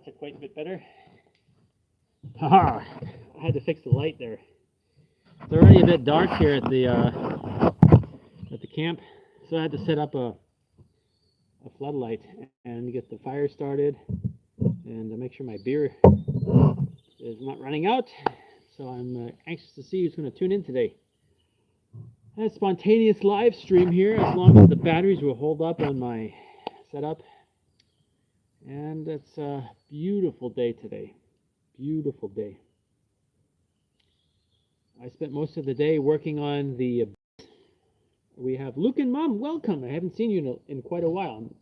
That's quite a bit better. Haha! I had to fix the light there. It's already a bit dark here at the camp, so I had to set up a floodlight and get the fire started and make sure my beer is not running out. So I'm anxious to see who's going to tune in today. A spontaneous live stream here, as long as the batteries will hold up on my setup. And it's a beautiful day today. Beautiful day. I spent most of the day working on the... We have Luke and Mom, welcome. I haven't seen you in quite a while. I'm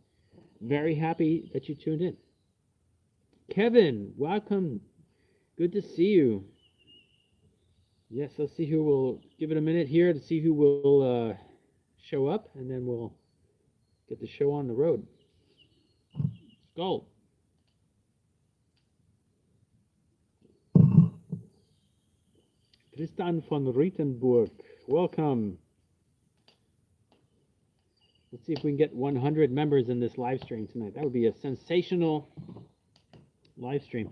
very happy that you tuned in. Kevin, welcome. Good to see you. Yes, let's see who will... Give it a minute here to see who will show up, and then we'll get the show on the road. Let's go. Tristan von Rietenburg, welcome. Let's see if we can get 100 members in this live stream tonight. That would be a sensational live stream.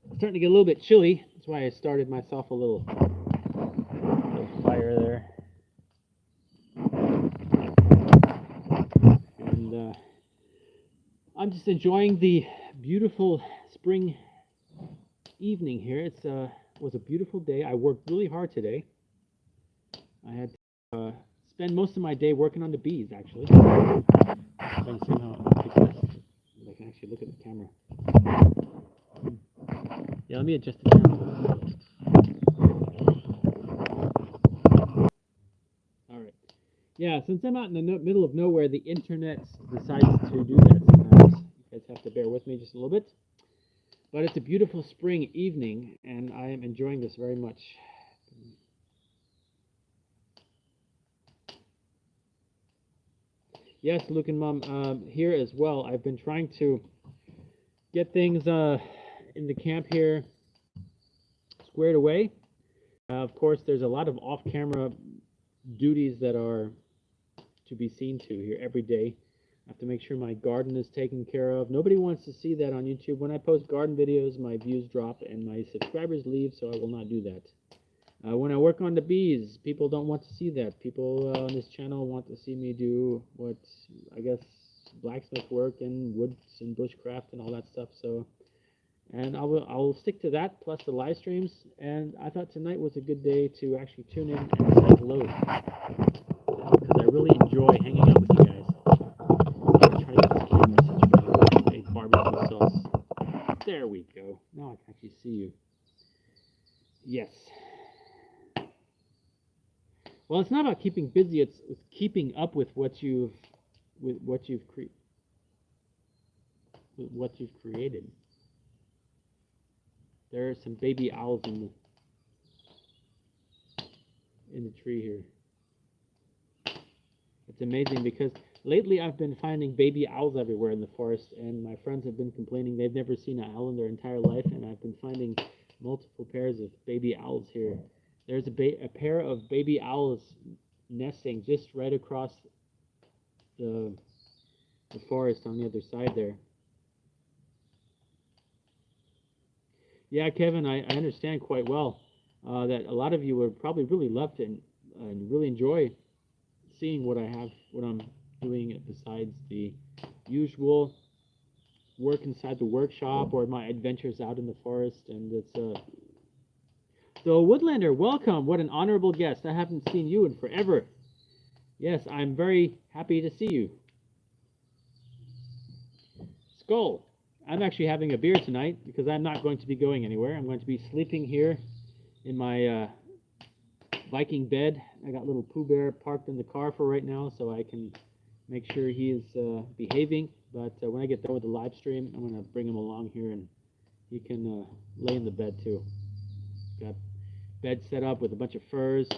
It's starting to get a little bit chilly. That's why I started myself a little fire there. And I'm just enjoying the beautiful spring evening here. It was a beautiful day. I worked really hard today. I had to spend most of my day working on the bees, actually. If I can see how I can actually look at the camera. Yeah, let me adjust the camera. All right. Yeah, since I'm out in the middle of nowhere, the internet decides to do that sometimes. You guys have to bear with me just a little bit. But it's a beautiful spring evening, and I am enjoying this very much. Yes, Luke and Mom, here as well. I've been trying to get things in the camp here squared away. Of course, there's a lot of off-camera duties that are to be seen to here every day. I have to make sure my garden is taken care of. Nobody wants to see that on YouTube. When I post garden videos, my views drop and my subscribers leave, so I will not do that. When I work on the bees, people don't want to see that. People on this channel want to see me do what, I guess, blacksmith work and woods and bushcraft and all that stuff. So, and I'll stick to that, plus the live streams. And I thought tonight was a good day to actually tune in and say hello, because I really enjoy hanging out with you guys. I'll try to get this camera situated with a barbecue sauce. There we go. Now I can actually see you. Yes. Well, it's not about keeping busy. It's keeping up with what you've created. There are some baby owls in the tree here. It's amazing because lately I've been finding baby owls everywhere in the forest, and my friends have been complaining they've never seen an owl in their entire life, and I've been finding multiple pairs of baby owls here. There's a pair of baby owls nesting just right across the forest on the other side there. Yeah, Kevin, I understand quite well that a lot of you would probably really love to and really enjoy seeing what I'm doing besides the usual work inside the workshop or my adventures out in the forest. And it's so Woodlander, welcome. What an honorable guest. I haven't seen you in forever. Yes, I'm very happy to see you. Skull, I'm actually having a beer tonight because I'm not going to be going anywhere. I'm going to be sleeping here in my Viking bed. I got little Pooh Bear parked in the car for right now, so I can make sure he is behaving. But when I get done with the live stream, I'm going to bring him along here, and he can lay in the bed too. Got bed set up with a bunch of furs.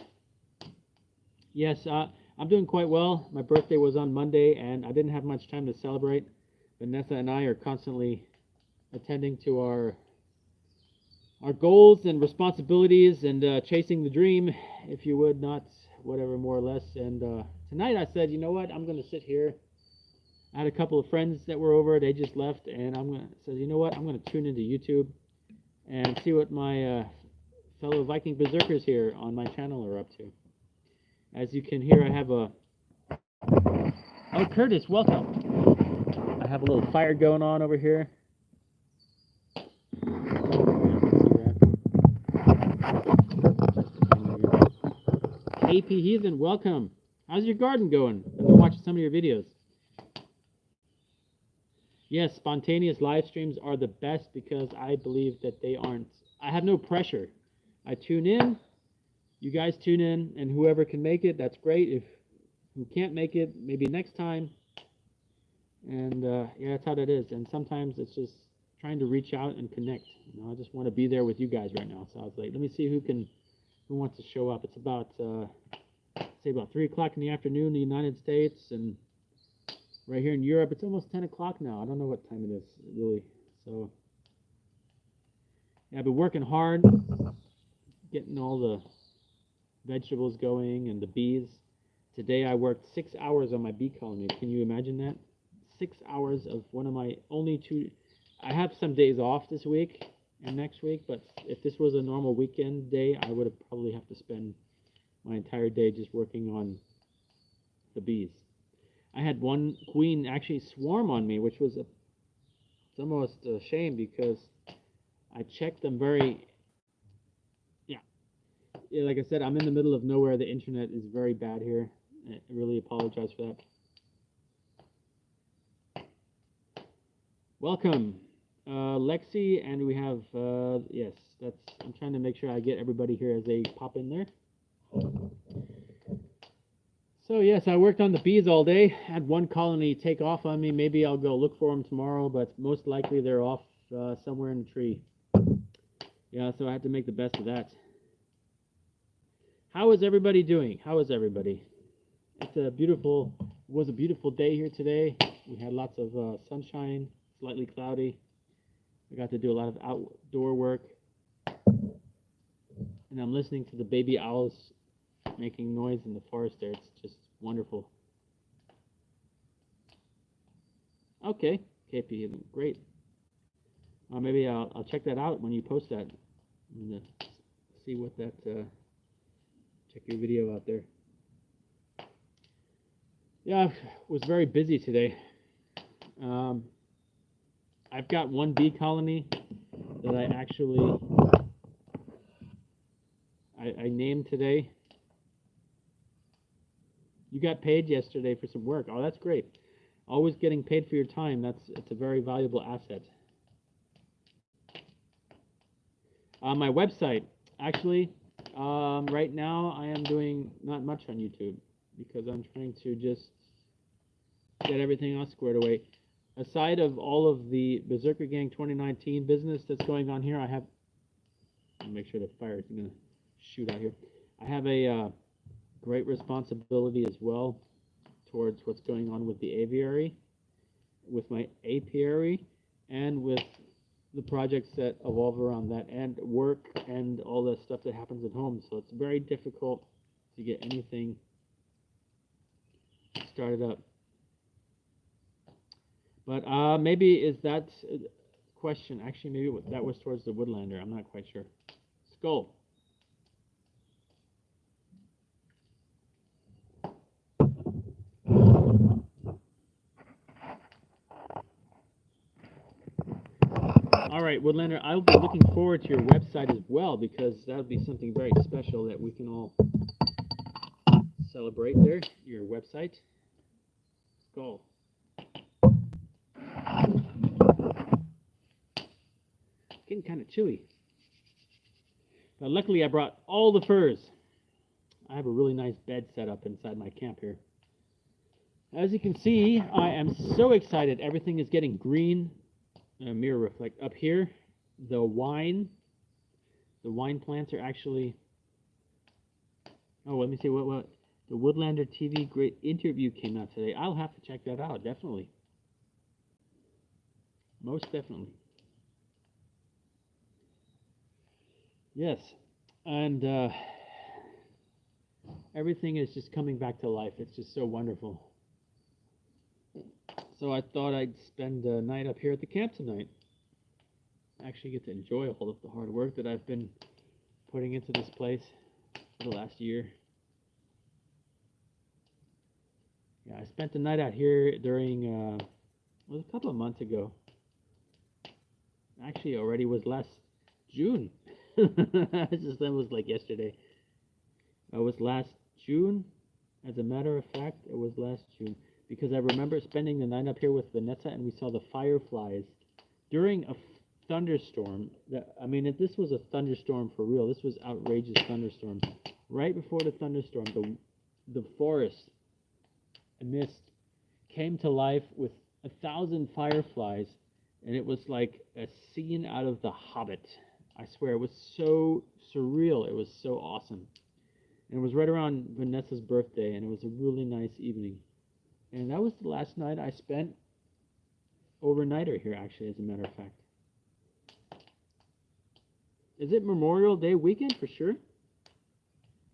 Yes, I'm doing quite well. My birthday was on Monday, and I didn't have much time to celebrate. Vanessa and I are constantly attending to our goals and responsibilities and chasing the dream, if you would, not whatever, more or less. And tonight I said, you know what, I'm going to sit here I had a couple of friends that were over. They just left, and said, you know what? I'm gonna tune into YouTube and see what my fellow Viking berserkers here on my channel are up to. As you can hear, I have a. Oh, Curtis, welcome. I have a little fire going on over here. AP Heathen, welcome. How's your garden going? I've been watching some of your videos. Yes, spontaneous live streams are the best because I believe that they aren't. I have no pressure. I tune in, you guys tune in, and whoever can make it, that's great. If who can't make it, maybe next time. And yeah, that's how that is. And sometimes it's just trying to reach out and connect. You know, I just want to be there with you guys right now. So I was like, let me see who wants to show up. It's about say about 3 o'clock in the afternoon in the United States, and right here in Europe, it's almost 10 o'clock now. I don't know what time it is, really. So, yeah, I've been working hard, getting all the vegetables going and the bees. Today I worked 6 hours on my bee colony. Can you imagine that? 6 hours of one of my only 2. I have some days off this week and next week, but if this was a normal weekend day, I would have probably have to spend my entire day just working on the bees. I had one queen actually swarm on me, which was it's almost a shame because I checked them very, yeah, like I said, I'm in the middle of nowhere. The internet is very bad here. I really apologize for that. Welcome, Lexi, and we have, yes, I'm trying to make sure I get everybody here as they pop in there. So yes, I worked on the bees all day. Had one colony take off on me. Maybe I'll go look for them tomorrow, but most likely they're off somewhere in the tree. Yeah, so I had to make the best of that. How is everybody doing? How is everybody? It was a beautiful day here today. We had lots of sunshine, slightly cloudy. I got to do a lot of outdoor work. And I'm listening to the baby owls making noise in the forest there. It's just wonderful. Okay, KP, great. Maybe I'll check that out when you post that. I'm gonna see what that. Check your video out there. Yeah, I was very busy today. I've got one bee colony that I actually I named today. You got paid yesterday for some work. Oh, that's great. Always getting paid for your time. It's a very valuable asset. My website, actually, right now I am doing not much on YouTube because I'm trying to just get everything else squared away. Aside of all of the Berserker Gang 2019 business that's going on here, I'll make sure the fire is going to shoot out here. I have a great responsibility as well towards what's going on with the aviary, with my apiary, and with the projects that evolve around that, and work and all the stuff that happens at home. So it's very difficult to get anything started up. But maybe is that question, actually maybe that was towards the Woodlander, I'm not quite sure. Skull. All right, Woodlander, I'll be looking forward to your website as well, because that'll be something very special that we can all celebrate there, your website. Skull. Getting kind of chilly. But luckily I brought all the furs. I have a really nice bed set up inside my camp here. As you can see, I am so excited. Everything is getting green. Mirror reflect up here. The wine plants are actually. Oh, let me see what the Woodlander TV great interview came out today. I'll have to check that out, definitely. Most definitely. Yes, and everything is just coming back to life. It's just so wonderful. So I thought I'd spend the night up here at the camp tonight. Actually get to enjoy all of the hard work that I've been putting into this place for the last year. Yeah, I spent the night out here during, it was a couple of months ago. Actually, already was last June. That was like yesterday. It was last June. As a matter of fact, it was last June. Because I remember spending the night up here with Vanessa and we saw the fireflies during a thunderstorm. I mean, if this was a thunderstorm for real. This was outrageous thunderstorm. Right before the thunderstorm, the forest mist came to life with 1,000 fireflies, and it was like a scene out of The Hobbit. I swear, it was so surreal. It was so awesome. And it was right around Vanessa's birthday, and it was a really nice evening. And that was the last night I spent overnighter here, actually, as a matter of fact. Is it Memorial Day weekend for sure?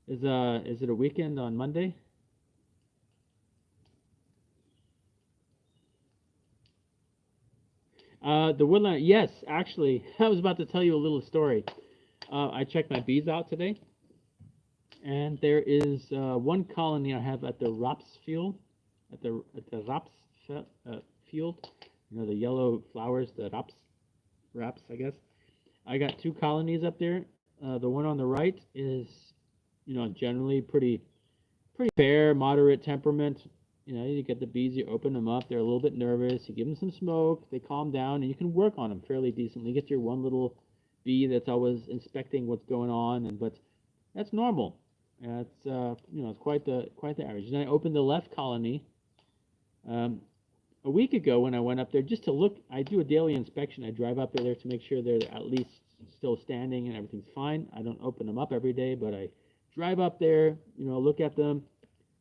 Is it a weekend on Monday? The woodland, yes, actually, I was about to tell you a little story. I checked my bees out today, and there is one colony I have at the Raps field, at the Raps field. You know, the yellow flowers, the Raps, I guess. I got 2 colonies up there. The one on the right is, generally pretty fair, moderate temperament. You get the bees, you open them up, they're a little bit nervous, you give them some smoke, they calm down, and you can work on them fairly decently. You get your one little bee that's always inspecting what's going on, but that's normal. It's it's quite the average. And I opened the left colony a week ago when I went up there just to look. I do a daily inspection. I drive up there to make sure they're at least still standing and everything's fine. I don't open them up every day, but I drive up there, look at them,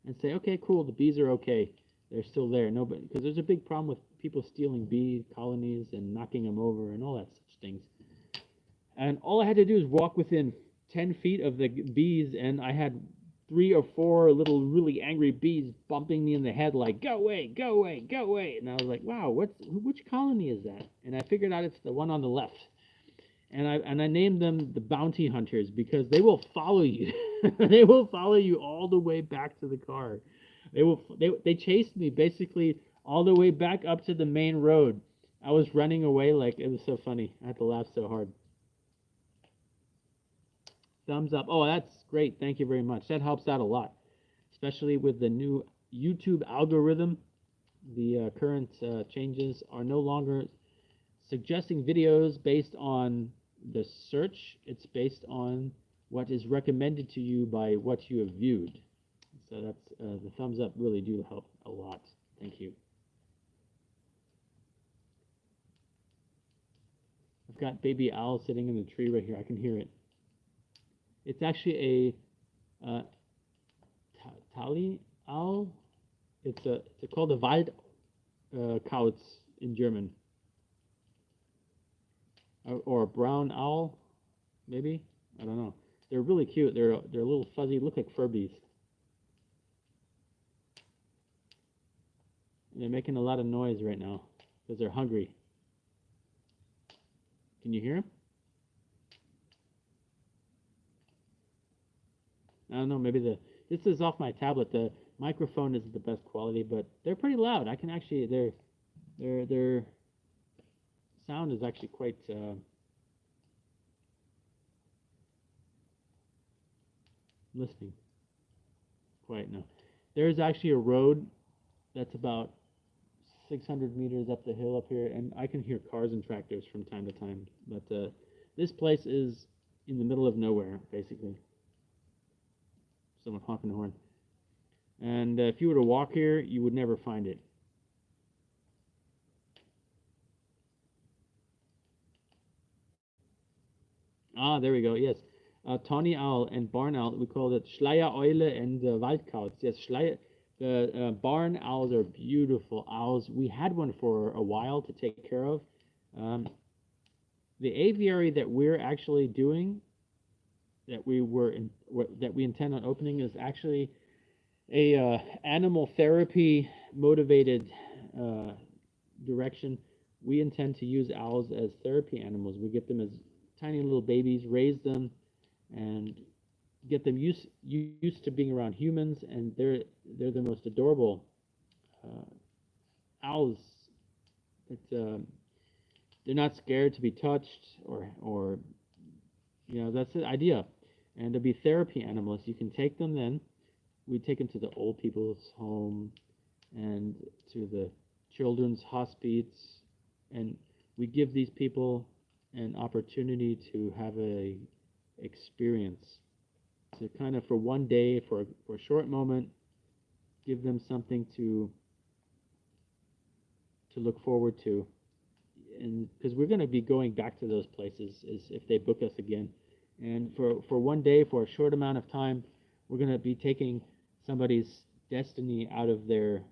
and say, okay, cool, the bees are okay. They're still there. Nobody, because there's a big problem with people stealing bee colonies and knocking them over and all that such things. And all I had to do is walk within 10 feet of the bees, and I had 3 or 4 little really angry bees bumping me in the head like, go away, go away, go away. And I was like, wow, which colony is that? And I figured out it's the one on the left. And I named them the bounty hunters because they will follow you. They will follow you all the way back to the car. They chased me basically all the way back up to the main road. I was running away like it was so funny. I had to laugh so hard. Thumbs up. Oh, that's great. Thank you very much. That helps out a lot, especially with the new YouTube algorithm. The current changes are no longer suggesting videos based on the search. It's based on what is recommended to you by what you have viewed. So that's the thumbs up really do help a lot. Thank you. I've got baby owl sitting in the tree right here. I can hear it. It's actually a Tali owl. It's called a Waldkauz in German. Or a brown owl, maybe? I don't know. They're really cute. They're a little fuzzy, look like Furbies. And they're making a lot of noise right now because they're hungry. Can you hear them? I don't know, maybe this is off my tablet. The microphone isn't the best quality, but they're pretty loud. I can actually, their sound is actually quite listening. Quite no. There's actually a road that's about 600 meters up the hill up here, and I can hear cars and tractors from time to time. But this place is in the middle of nowhere, basically. Someone honking a horn. And if you were to walk here, you would never find it. Ah, there we go. Yes, tawny owl and barn owl. We call it Schleiereule and Waldkauz. Yes, the barn owls are beautiful owls. We had one for a while to take care of. The aviary that we're actually doing, that we intend on opening, is actually a animal therapy motivated direction. We intend to use owls as therapy animals. We get them as tiny little babies, raise them, and get them used to being around humans, and they're the most adorable uh, owls. It's they're not scared to be touched or that's the idea. And to be therapy animals, you can take them then. We take them to the old people's home and to the children's hospice, and we give these people an opportunity to have a experience, to kind of for one day, for a short moment, give them something to look forward to, and because we're going to be going back to those places is if they book us again, and for one day, for a short amount of time, we're going to be taking somebody's destiny out of their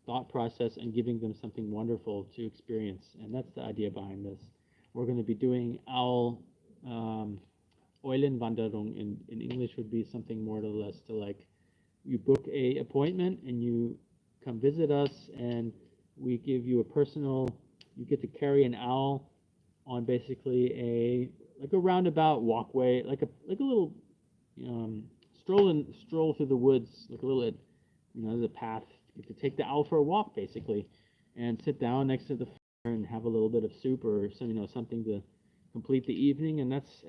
thought process and giving them something wonderful to experience. And that's the idea behind this. We're going to be doing owl Eulenwanderung in English would be something more or less to like you book a appointment and you come visit us, and we give you a personal, you get to carry an owl on basically a roundabout walkway, like a little stroll through the woods, like a little there's a path. You have to take the owl for a walk basically, and sit down next to the fire and have a little bit of soup or some something to complete the evening. And that's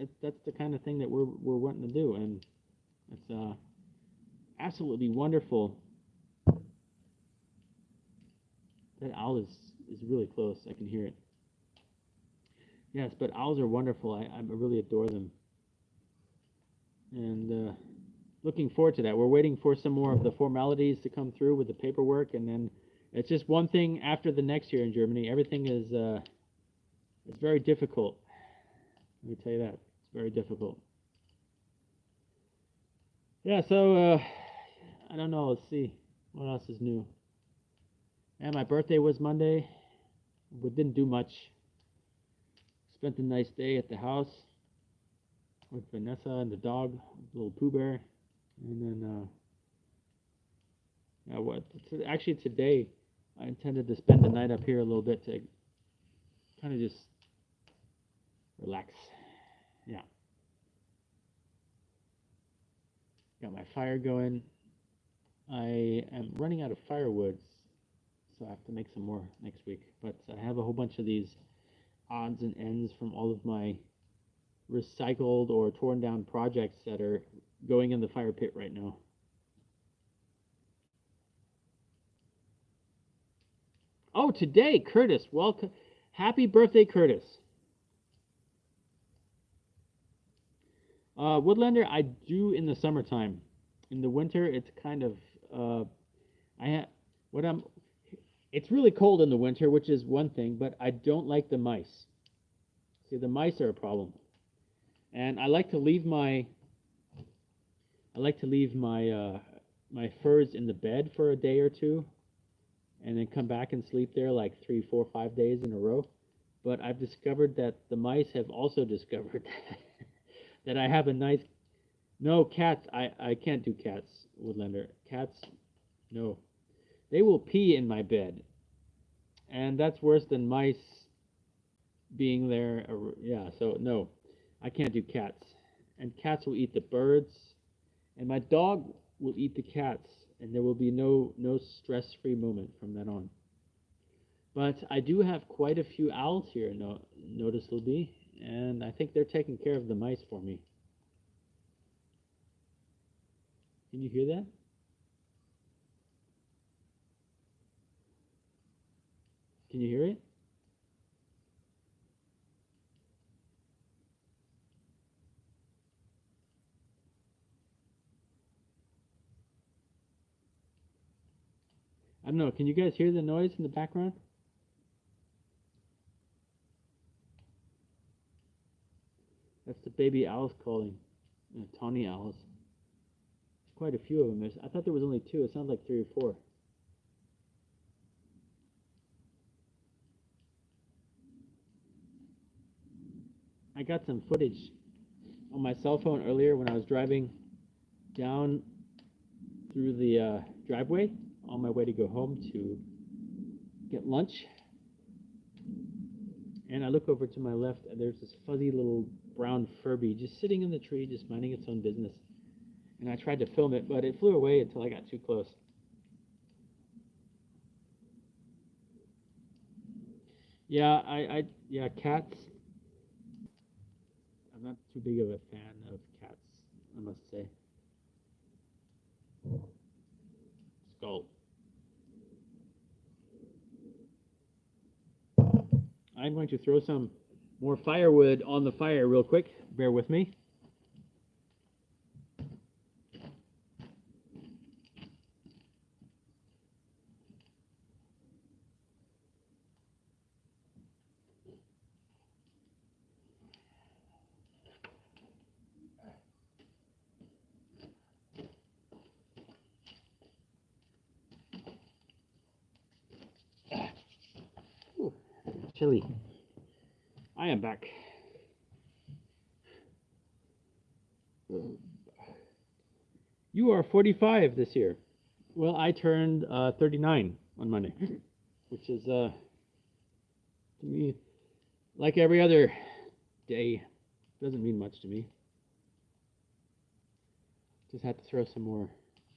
the kind of thing that we're wanting to do, and it's absolutely wonderful. That owl is really close. I can hear it. Yes, but owls are wonderful. I really adore them, and looking forward to that. We're waiting for some more of the formalities to come through with the paperwork, and then it's just one thing after the next year in Germany. Everything is it's very difficult. Let me tell you that. It's very difficult. Yeah, so I don't know. Let's see. What else is new? And my birthday was Monday. We didn't do much. Spent a nice day at the house with Vanessa and the dog, little Pooh Bear. And then, actually today, I intended to spend the night up here a little bit to kind of just relax. Yeah. Got my fire going. I am running out of firewood, so I have to make some more next week. But I have a whole bunch of these odds and ends from all of my recycled or torn down projects that are going in the fire pit right now. Oh, today, Curtis. Welcome. Happy birthday, Curtis. Woodlander, I do in the summertime. In the winter, it's kind of it's really cold in the winter, which is one thing, but I don't like the mice. See, the mice are a problem. And I like to leave my my furs in the bed for a day or two, and then come back and sleep there like 3, 4, 5 days in a row. But I've discovered that the mice have also discovered that I have a nice. No, cats. I can't do cats, Woodlander. Cats, no. They will pee in my bed, and that's worse than mice being there. Yeah, so no, I can't do cats. And cats will eat the birds, and my dog will eat the cats, and there will be no stress-free moment from then on. But I do have quite a few owls here, noticeably, and I think they're taking care of the mice for me. Can you hear that? Can you hear it? I don't know. Can you guys hear the noise in the background? That's the baby owls calling. Tawny owls. There's quite a few of them. I thought there was only 2. It sounds like 3 or 4. I got some footage on my cell phone earlier when I was driving down through the driveway on my way to go home to get lunch. And I look over to my left, and there's this fuzzy little brown Furby just sitting in the tree, just minding its own business. And I tried to film it, but it flew away until I got too close. Yeah, yeah, cats. I'm not too big of a fan of cats, I must say. Skull. I'm going to throw some more firewood on the fire real quick. Bear with me. Ooh, chilly. I am back. You are 45 this year. Well, I turned 39 on Monday, which is, to me, like every other day, doesn't mean much to me. Just had to throw some more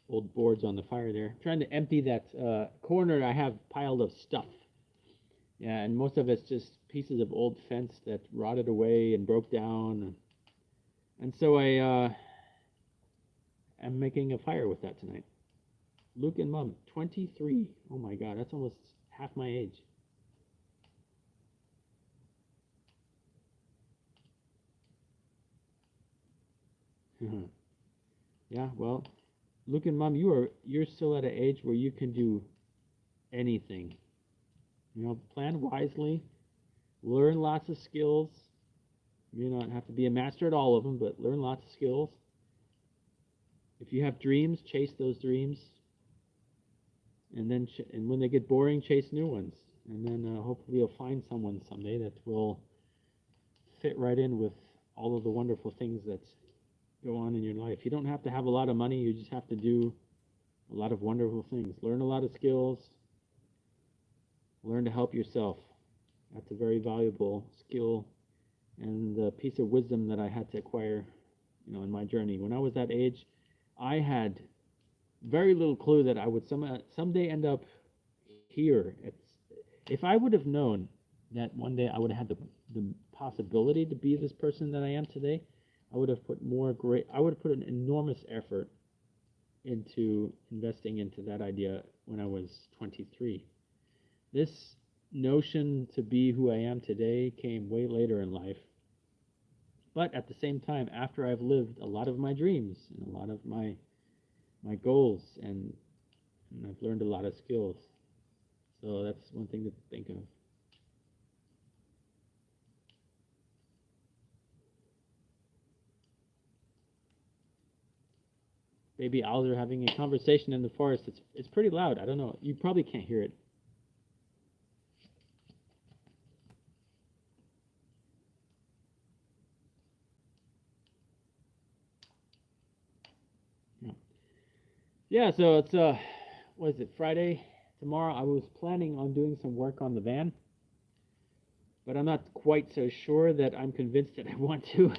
old boards on the fire there. Trying to empty that corner I have piled of stuff. Yeah, and most of it's just pieces of old fence that rotted away and broke down. And so I am making a fire with that tonight. Luke and Mom, 23. Oh my God, that's almost half my age. Yeah, well, Luke and Mom, you're still at an age where you can do anything. You know, plan wisely, learn lots of skills. You don't have to be a master at all of them, but learn lots of skills. If you have dreams, chase those dreams. And then, and when they get boring, chase new ones. And then hopefully you'll find someone someday that will fit right in with all of the wonderful things that go on in your life. You don't have to have a lot of money. You just have to do a lot of wonderful things. Learn a lot of skills. Learn to help yourself. That's a very valuable skill and a piece of wisdom that I had to acquire, you know, in my journey. When I was that age, I had very little clue that I would someday end up here. If I would have known that one day I would have had the possibility to be this person that I am today, I would have put an enormous effort into investing into that idea when I was 23. This notion to be who I am today came way later in life. But at the same time, after I've lived a lot of my dreams and a lot of my goals, and I've learned a lot of skills. So that's one thing to think of. Baby owls are having a conversation in the forest. It's pretty loud. I don't know. You probably can't hear it. Yeah, so it's what is it, Friday? Tomorrow I was planning on doing some work on the van, but I'm not quite so sure that I'm convinced that I want to.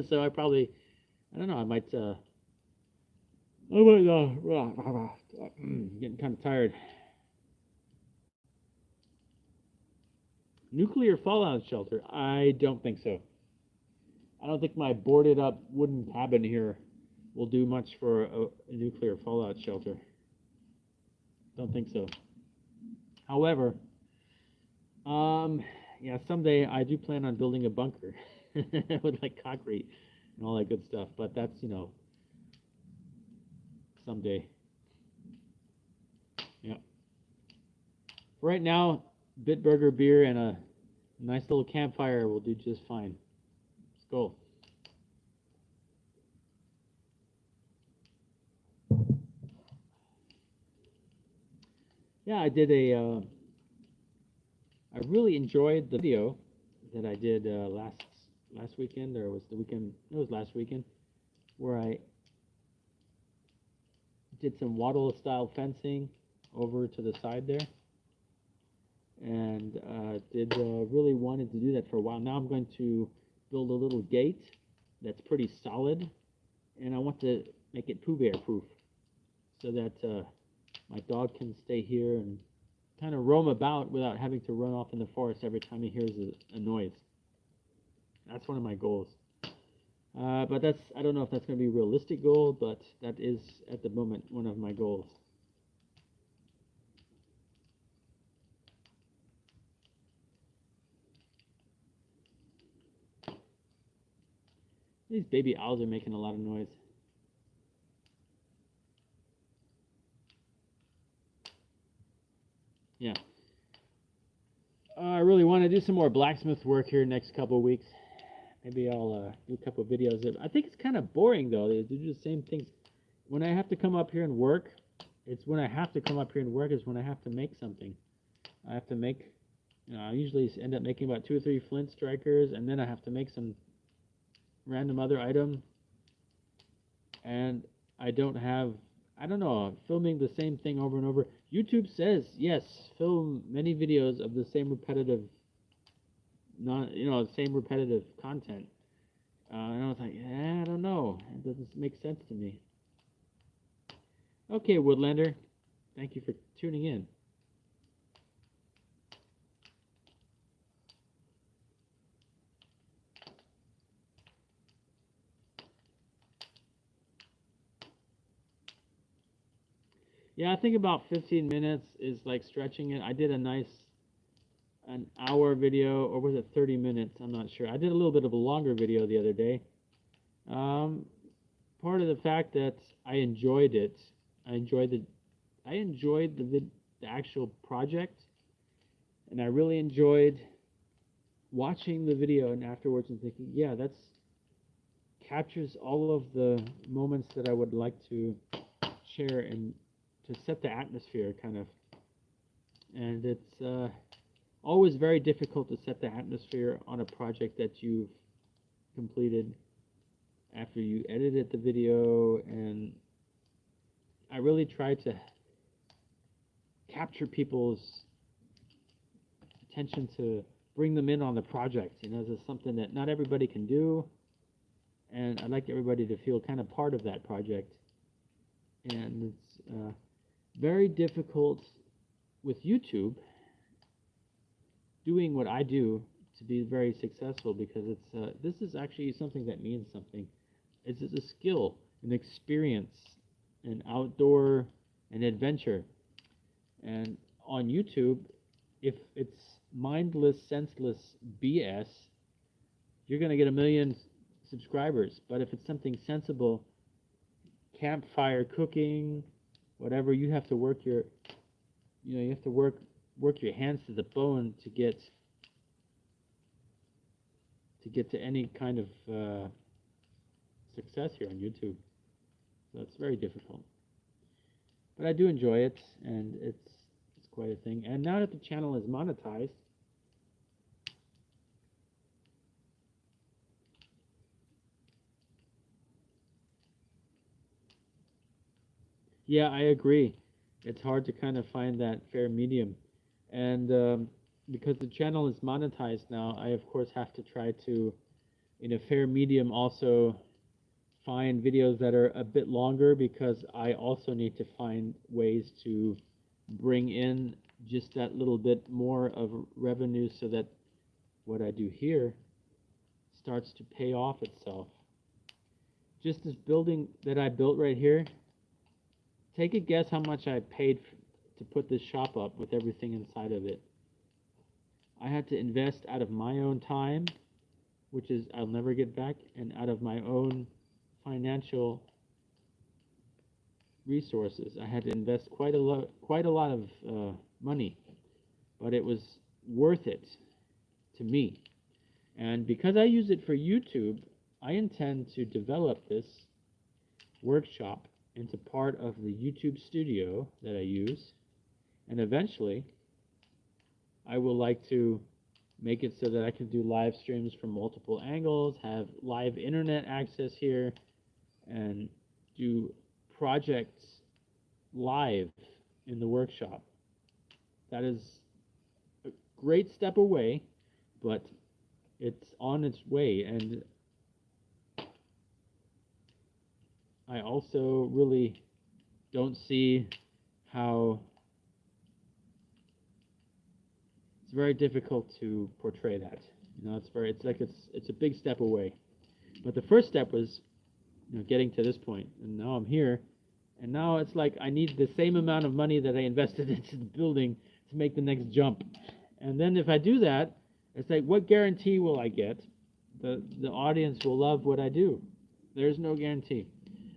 So I don't know, I might getting kind of tired. Nuclear fallout shelter? I don't think so. I don't think my boarded up wooden cabin here will do much for a nuclear fallout shelter. Don't think so. However, yeah, someday I do plan on building a bunker with like concrete and all that good stuff. But that's, you know, someday. Yeah. For right now, Bitburger beer and a nice little campfire will do just fine. Let's go. Yeah, I really enjoyed the video that I did last weekend, or was the weekend? It was last weekend, where I did some wattle style fencing over to the side there. and did really wanted to do that for a while. Now I'm going to build a little gate that's pretty solid, and I want to make it Pooh Bear proof so that my dog can stay here and kind of roam about without having to run off in the forest every time he hears a noise. That's one of my goals. But I don't know if that's going to be a realistic goal, but that is at the moment one of my goals. These baby owls are making a lot of noise. Yeah. I really want to do some more blacksmith work here next couple of weeks. Maybe I'll do a couple of videos. I think it's kind of boring though. They do the same things. When I have to come up here and work, is when I have to make something. I have to make, I usually end up making about 2 or 3 flint strikers, and then I have to make some random other item. And I don't know, filming the same thing over and over. YouTube says, yes, film many videos of the same repetitive, same repetitive content. And I was like, I don't know. It doesn't make sense to me. Okay, Woodlander. Thank you for tuning in. Yeah, I think about 15 minutes is like stretching it. I did an hour video, or was it 30 minutes? I'm not sure. I did a little bit of a longer video the other day. Part of the fact that I enjoyed it, I enjoyed the actual project, and I really enjoyed watching the video and afterwards and thinking, yeah, that's captures all of the moments that I would like to share and to set the atmosphere, kind of. And it's always very difficult to set the atmosphere on a project that you've completed after you edited the video, and I really try to capture people's attention to bring them in on the project. This is something that not everybody can do, and I'd like everybody to feel kind of part of that project. And it's very difficult with YouTube doing what I do to be very successful, because this is actually something that means something. It's a skill, an experience, an outdoor, an adventure. And on YouTube, if it's mindless, senseless BS, you're going to get 1 million subscribers. But if it's something sensible, campfire cooking, whatever, you have to work your hands to the bone to get to any kind of success here on YouTube. So it's very difficult. But I do enjoy it, and it's quite a thing. And now that the channel is monetized, yeah, I agree. It's hard to kind of find that fair medium. And because the channel is monetized now, I of course have to try to, in a fair medium, also find videos that are a bit longer, because I also need to find ways to bring in just that little bit more of revenue so that what I do here starts to pay off itself. Just this building that I built right here, take a guess how much I paid to put this shop up with everything inside of it. I had to invest out of my own time, which is I'll never get back, and out of my own financial resources. I had to invest quite a lot of money, but it was worth it to me. And because I use it for YouTube, I intend to develop this workshop into part of the YouTube studio that I use, and eventually I will like to make it so that I can do live streams from multiple angles, have live internet access here, and do projects live in the workshop. That is great step away, but it's on its way. And I also really don't see how it's very difficult to portray that. You know, it's a big step away. But the first step was, you know, getting to this point, and now I'm here, and now it's like I need the same amount of money that I invested into the building to make the next jump. And then if I do that, it's like, what guarantee will I get? The audience will love what I do. There's no guarantee.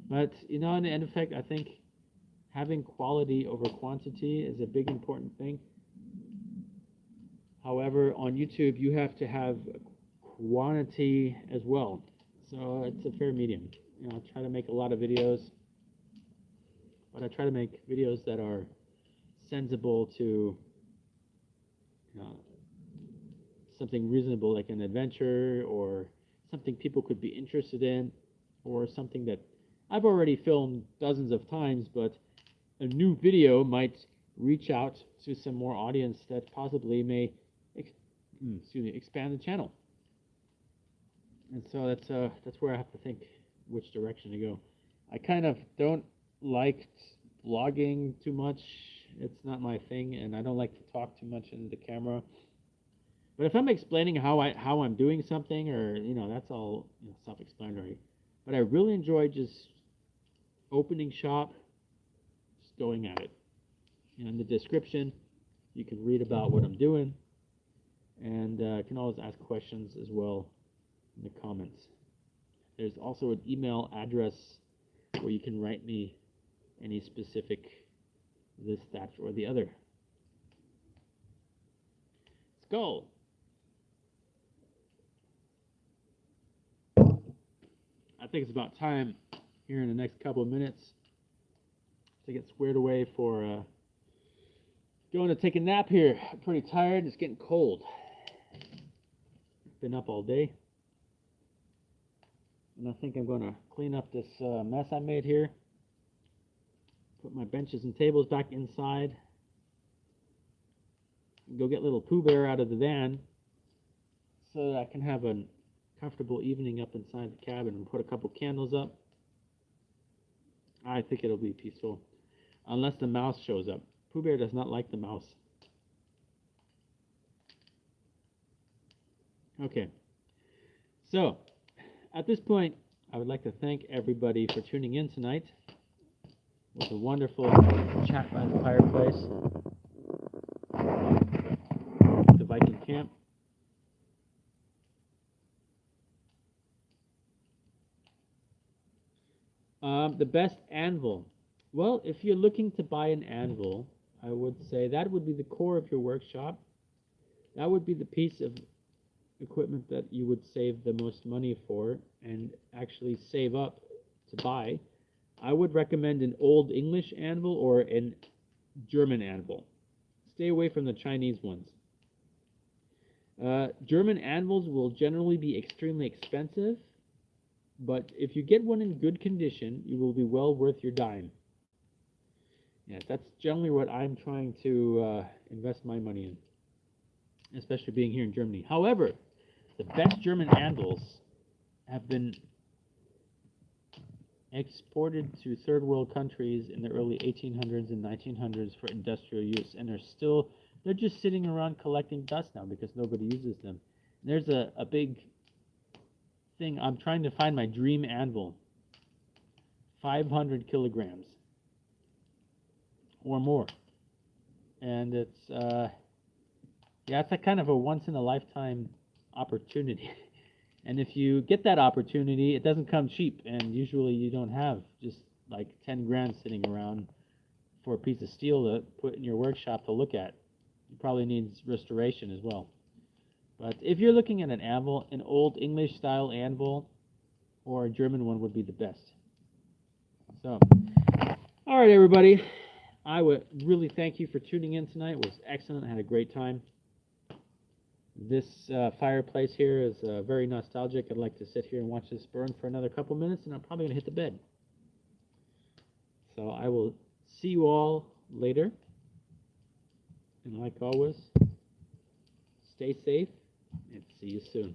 But, you know, in the end effect, I think having quality over quantity is a big important thing. However, on YouTube, you have to have quantity as well. So it's a fair medium. You know, I try to make a lot of videos, but I try to make videos that are sensible to, you know, something reasonable, like an adventure or something people could be interested in, or something that I've already filmed dozens of times, but a new video might reach out to some more audience that possibly may expand the channel. And so that's where I have to think which direction to go. I kind of don't like vlogging too much. It's not my thing, and I don't like to talk too much into the camera. But if I'm explaining how I'm doing something, or, you know, that's all, you know, self-explanatory. But I really enjoy just opening shop, just going at it. You know, in the description, you can read about what I'm doing, and you can always ask questions as well in the comments. There's also an email address where you can write me any specific this, that, or the other. Let's go. I think it's about time here in the next couple of minutes to get squared away for going to take a nap here. I'm pretty tired. It's getting cold. Been up all day. And I think I'm going to clean up this mess I made here. Put my benches and tables back inside. Go get little Pooh Bear out of the van so that I can have a comfortable evening up inside the cabin and put a couple candles up. I think it'll be peaceful. Unless the mouse shows up. Pooh Bear does not like the mouse. Okay. So, at this point, I would like to thank everybody for tuning in tonight. It was a wonderful chat by the fireplace. The Viking camp. The best anvil. Well, if you're looking to buy an anvil, I would say that would be the core of your workshop. That would be the piece of equipment that you would save the most money for and actually save up to buy. I would recommend an Old English anvil or a German anvil. Stay away from the Chinese ones. German anvils will generally be extremely expensive, but if you get one in good condition, you will be well worth your dime. Yeah, that's generally what I'm trying to invest my money in, especially being here in Germany. However, the best German anvils have been exported to third world countries in the early 1800s and 1900s for industrial use, and they're just sitting around collecting dust now because nobody uses them. And there's a big thing. I'm trying to find my dream anvil. 500 kilograms or more. And it's yeah, it's a kind of a once in a lifetime opportunity. And if you get that opportunity, it doesn't come cheap, and usually you don't have just like 10 grand sitting around for a piece of steel to put in your workshop to look at. It probably needs restoration as well. But if you're looking at an anvil, an Old English style anvil or a German one would be the best. So, all right, everybody. I would really thank you for tuning in tonight. It was excellent. I had a great time. This fireplace here is very nostalgic. I'd like to sit here and watch this burn for another couple minutes, and I'm probably going to hit the bed. So I will see you all later. And like always, stay safe, and see you soon.